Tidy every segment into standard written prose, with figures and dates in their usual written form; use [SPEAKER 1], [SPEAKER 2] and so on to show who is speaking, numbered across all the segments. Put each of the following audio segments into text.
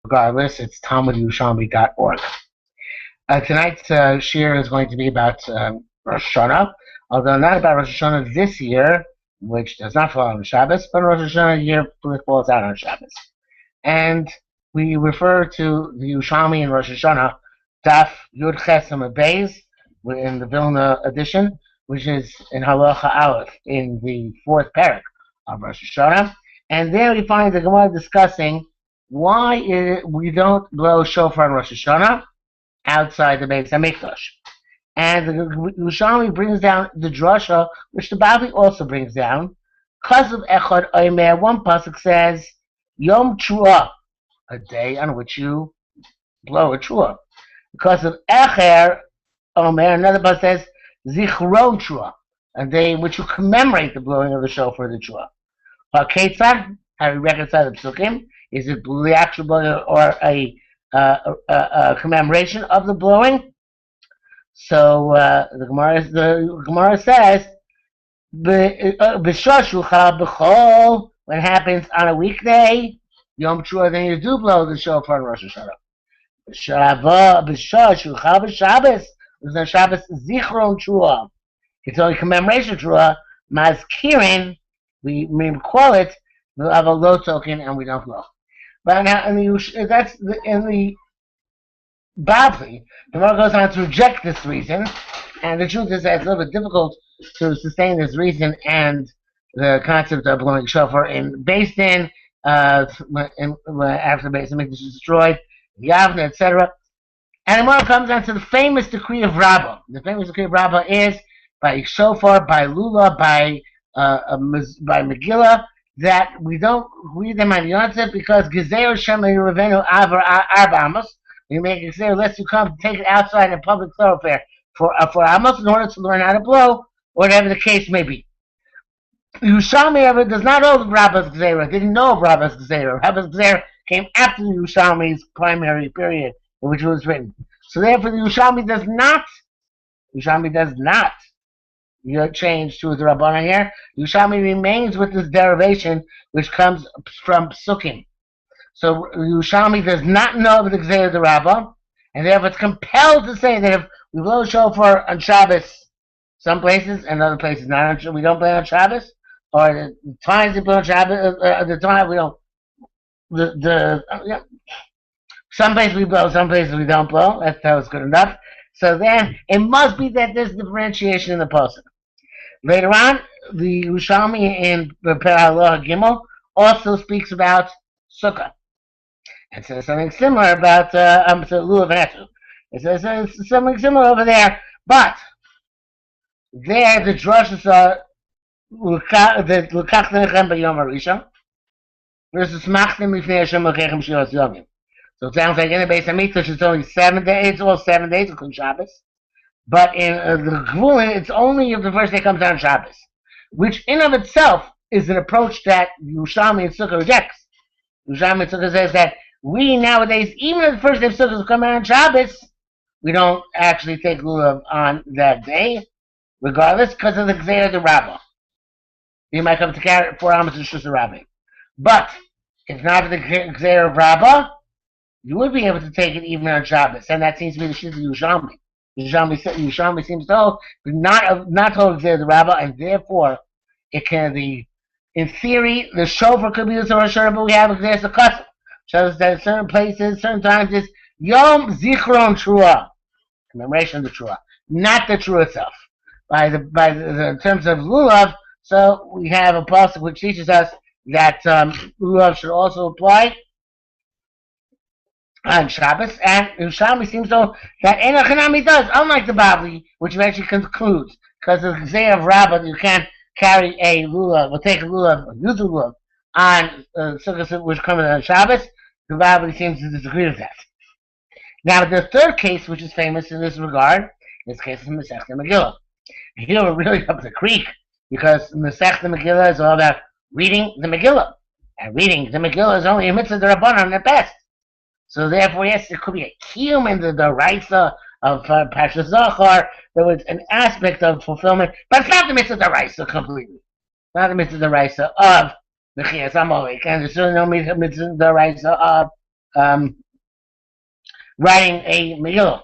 [SPEAKER 1] Regardless, it's talmudyerushalmi.org. Tonight's shir is going to be about Rosh Hashanah, although not about Rosh Hashanah this year, which does not fall on Shabbos, but Rosh Hashanah year falls out on Shabbos. And we refer to the Yerushalmi in Rosh Hashanah, Daf Yud Ches Amud Beis, in the Vilna edition, which is in Halacha Aleph, in the fourth parak of Rosh Hashanah. And there we find the Gemara discussing why we don't blow Shofar in Rosh Hashanah outside the Beis HaMikdash. And the Yerushalmi brings down the drasha, which the Bavli also brings down. Because of Echad Omer, one pasuk says, Yom Trua, a day on which you blow a Trua. Because of Echer Omer, another pasuk says, Zichron Trua, a day in which you commemorate the blowing of the shofar, the Trua. Ketzad, how we reconcile the psukim? Is it the actual blowing or a commemoration of the blowing? So the Gemara says, when it happens on a weekday, Yom Trua, then you do blow the shofar in Rosh Hashanah. B'Shabbos, the Shabbos Zichron Trua. It's only commemoration Trua. Mazkirin, we call it, we have a low token and we don't blow. But now in the Bavli, the Gemara goes on to reject this reason, and the truth is that it's a little bit difficult to sustain this reason and the concept of blowing shofar based in after the Beis HaMikdash is destroyed, Yavna, etc. And the Gemara comes on to the famous decree of Rabba. The famous decree of Rabba is by shofar, by lula, by Megillah, that we don't read them on Yontzef because Gezer Shema Yeruvenu Avar Arba Amos. You make it say, unless you come take it outside in public thoroughfare for Amos in order to learn how to blow, whatever the case may be. Yerushalmi does not know of Rabba's Gzera, didn't know of Rabba's Gzera. Rabba's Gzera came after the Yerushalmi's primary period in which it was written. So therefore the Yerushalmi does not change to the Rabbana here. Yerushalmi remains with this derivation which comes from Psukim. So Yerushalmi does not know of the Gzera of the Rabba, and therefore it's compelled to say that if we blow shofar on Shabbos, some places and other places not on, we don't play on Shabbos, or the times we blow on Shabbos, the time we don't. Some places we blow, some places we don't blow. That was good enough. So then it must be that there's differentiation in the pasuk. Later on, the Yerushalmi in Perah Gimel also speaks about Sukkah. It says something similar about Lulav and Etu. It says something similar over there, but there the drushes are the L'kach Nechem B'Yom HaRishon versus Machtim Lifnei Hashem L'kechem Shiras Yomim. So it sounds like in the Beis HaMikdash it's only 7 days, it's all 7 days, including Shabbos. But in the Gvulin, it's only if the first day comes on Shabbos, which in of itself is an approach that Yerushalmi and Sukkah rejects. Yerushalmi and Sukkah says that we nowadays, even if the first day of Sukkah is coming on Shabbos, we don't actually take lulav on that day, regardless, because of the Gzera of the Rabba. You might come to carry 4 Amos and Shus Rabbi. But if not for the Gzera of Rabba, you would be able to take it even on Shabbos, and that seems to be the shit of Yerushalmi. Yerushalmi seems to hold not hold Gzera of the Rabba, and therefore it can be, in theory, the shofar could be used on Rosh Hashanah, but we have a Gzera Sakasa. Shows that in certain places, certain times, is Yom Zichron Trua, commemoration of the Trua, not the Trua itself. In terms of lulav, so we have a pasuk which teaches us that lulav should also apply on Shabbos, and Yerushalmi seems to that Ein Hanami does, unlike the Bavli, which eventually concludes because of the Gzera of Rabba, you can't carry a lulav, or take a lulav, or use a lulav on Sukkot, which comes on Shabbos. The Bavli seems to disagree with that. Now, the third case, which is famous in this regard, is the case of Masechta Megillah. Here we're really up the creek, because Masechta Megillah is all about reading the Megillah. And reading the Megillah is only a mitzvah d'Rabbanan at best. So therefore, yes, there could be a kiyum in the Raisa of Parshas Zachar. There was an aspect of fulfillment, but it's not the mitzvah d'Raisa completely. Not the mitzvah d'Raisa of the Chiyas Amalek, and there's certainly no mitzvah d'Raisa of writing a Megillah.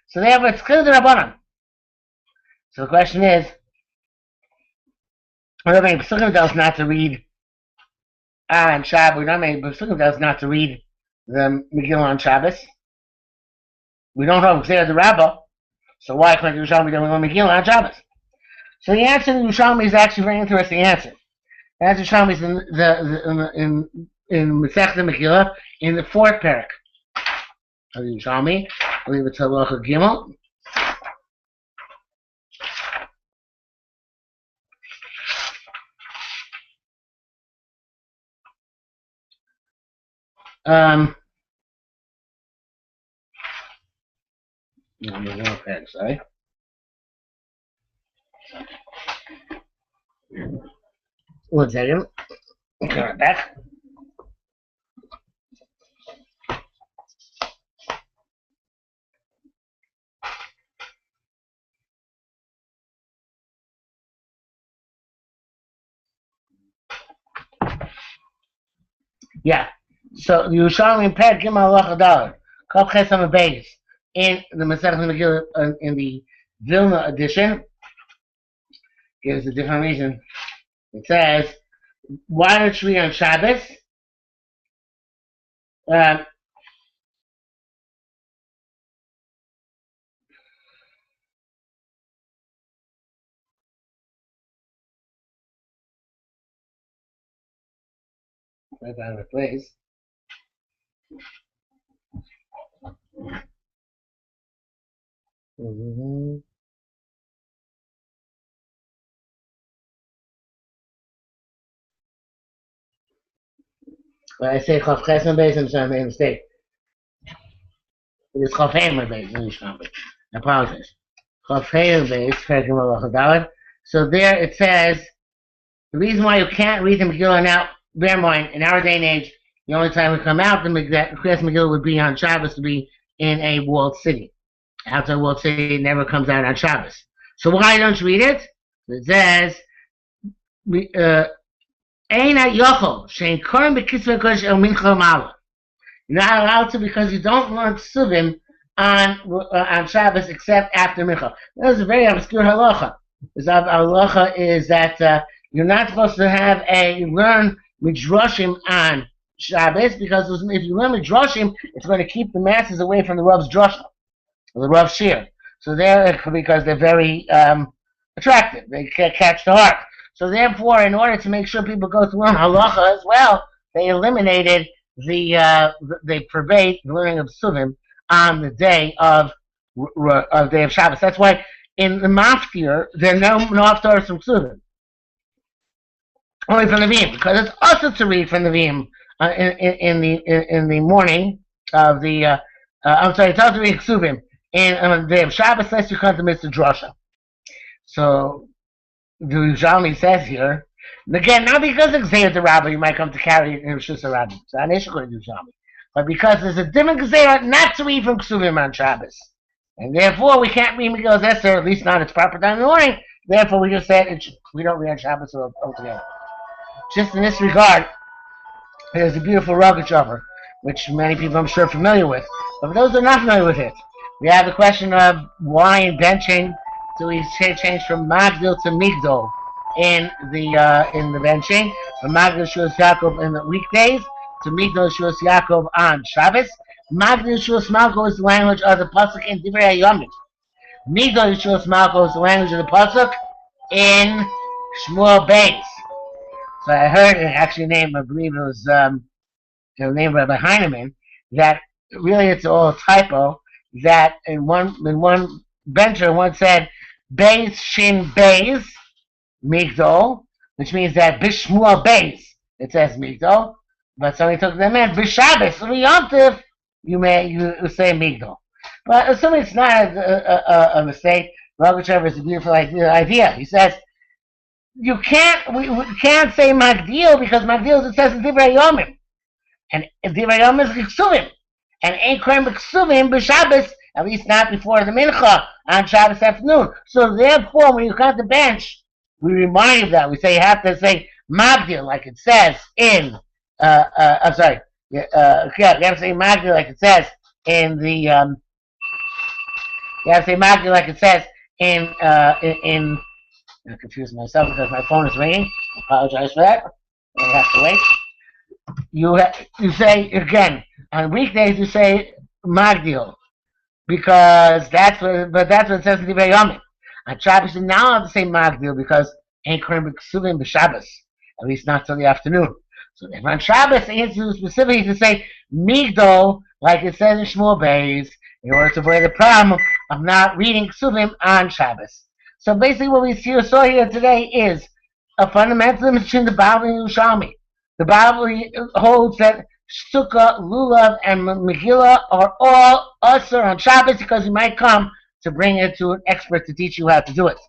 [SPEAKER 1] So therefore, it's clear the Rabbanan. So the question is, we don't make Pesukim tells not to read on Shabbat. We don't make Pesukim tells not to read the Megillah on Shabbos. We don't know Gzeira the Rabba, so why can't Yerushalmi do a Megillah on Shabbos? So the answer to Yerushalmi is actually a very interesting answer. The answer to Yerushalmi is in Masechta Megillah in the 4th parak of Yerushalmi. I believe it's Halacha Gimel. Sorry. One second. Come back. Yeah. So the Yerushalmi Ped Gimel Halacha Daled Kaf Chesam Beis in the Masechta Megillah in the Vilna edition gives a different reason. It says, why don't you read on Shabbos? Right out of place. When I say Chaf Chesam Beis, I'm sorry, I made a mistake. It is Chaf Heim Beis, I apologize. Chaf Heim Beis, Perek Gimel Halacha Daled. So there it says, the reason why you can't read the Megillah now, bear in mind, in our day and age, the only time we come out, the Kriyas Megillah would be on Shabbos, to be in a walled city. Outside a walled city, it never comes out on Shabbos. So why don't you read it? It says, Ein HaYochol, Shein Korim B'Kisvei Kodesh El Mincha Mala. You're not allowed to because you don't learn Suvim on Shabbos except after Mincha. That is a very obscure halacha. The halacha is that you're not supposed to have learn Midrashim on Shabbos, because if you learn Midrashim, it's going to keep the masses away from the Rav's drasha, or the Rav's shir. So because they're very attractive, they catch the heart. So therefore, in order to make sure people go to learn halacha as well, they eliminated they forbade the learning of Suvim on the day of Shabbos. That's why in the Maftir there are no haftarahs from Suvim, only from the Vim, because it's also to read from the Vim in the morning of the. I'm sorry, it's also to read Suvim on the day of Shabbos, unless you come to Mr. Drasha. So the Yerushalmi says here, again, not because of Gzeira the Rabba, you might come to carry it in Rosh Hashanah. So I should go to Yerushalmi, but because there's a different Gzeira not to read from Ksuvim on Shabbos, and therefore we can't read Megillah Esther, at least not its proper time in the morning. Therefore, we just said we don't read on Shabbos altogether. Just in this regard, there's a beautiful Shofar, which many people I'm sure are familiar with. But for those who are not familiar with it, we have the question of why in benching do we change from Magdil to Migdol in the benching, from Magdil Shuas Yaakov in the weekdays to Migdol Shuas Yaakov on Shabbos. Magdil Shuas Malko is the language of the pasuk in Divrei Hayomim. Migdol Shuas Malko is the language of the pasuk in Shmuel Beis. So I heard actually named, I believe it was named Rabbi Heinemann, that really it's all a typo, that in one bencher one said Beis Shin Beis Migdol, which means that Bishmuel Beis it says Migdol, but somebody took that meant B'Shabbos Yom Tov you say Migdol. But assuming it's not a mistake, Rogachev is a beautiful idea. He says we can't say Magdil because Magdil it says in Divrei Hayomim, and Divrei Hayomim is Ksuvim, and ain't Krem Ksuvim B'Shabbos, at least not before the Mincha on Shabbos afternoon. So therefore, when you cut the bench, we remind you of that. We say you have to say Magdil, like it says in, I'm sorry, you have to say Magdi like it says in the you have to say Magdi like it says in I'm confused myself because my phone is ringing. I apologize for that. I have to wait. You say again on weekdays. You say Magdil because that's what it says in the Yomim. On Shabbos, you now have to say Magdil because ain't Korim B'Ksuvim b'Shabbos, at least not till the afternoon. So if on Shabbos, the answer is specifically to say Migdol, like it says in Shmuel Beis, in order to avoid the problem of not reading Ksuvim on Shabbos. So basically what we saw here today is a fundamental difference between the Bible and Yerushalmi. The Bible holds that Sukkah, Lulav, and Megillah are all Osir on Shabbos because you might come to bring it to an expert to teach you how to do it.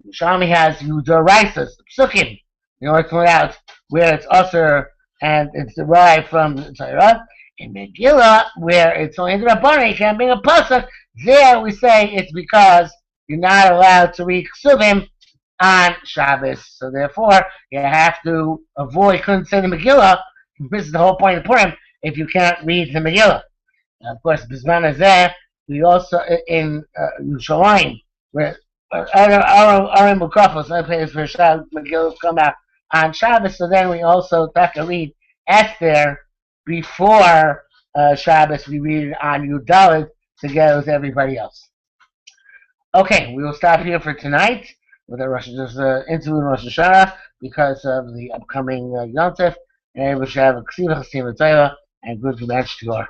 [SPEAKER 1] Yerushalmi has Yudoraisas, Psukim, in order to point out where it's Osir and it's derived from the Torah. In Megillah, where it's only the Rabbanan, you can't bring a pasuk. There we say it's because you're not allowed to read Ksuvim on Shabbos. So therefore, you have to avoid, couldn't say the Megillah. This is the whole point of Purim, if you can't read the Megillah. Now, of course, Bizman Azeh, we also, in Yerushalayim, where Arim Mukafos, I play this for Megillah come out on Shabbos, so then we also have to read Esther before Shabbos. We read it on Yudalit together with everybody else. Okay, we will stop here for tonight with our interlude in Rosh Hashanah because of the upcoming Yom Tov, and we should have a Ksiva Chasim and good Gematria.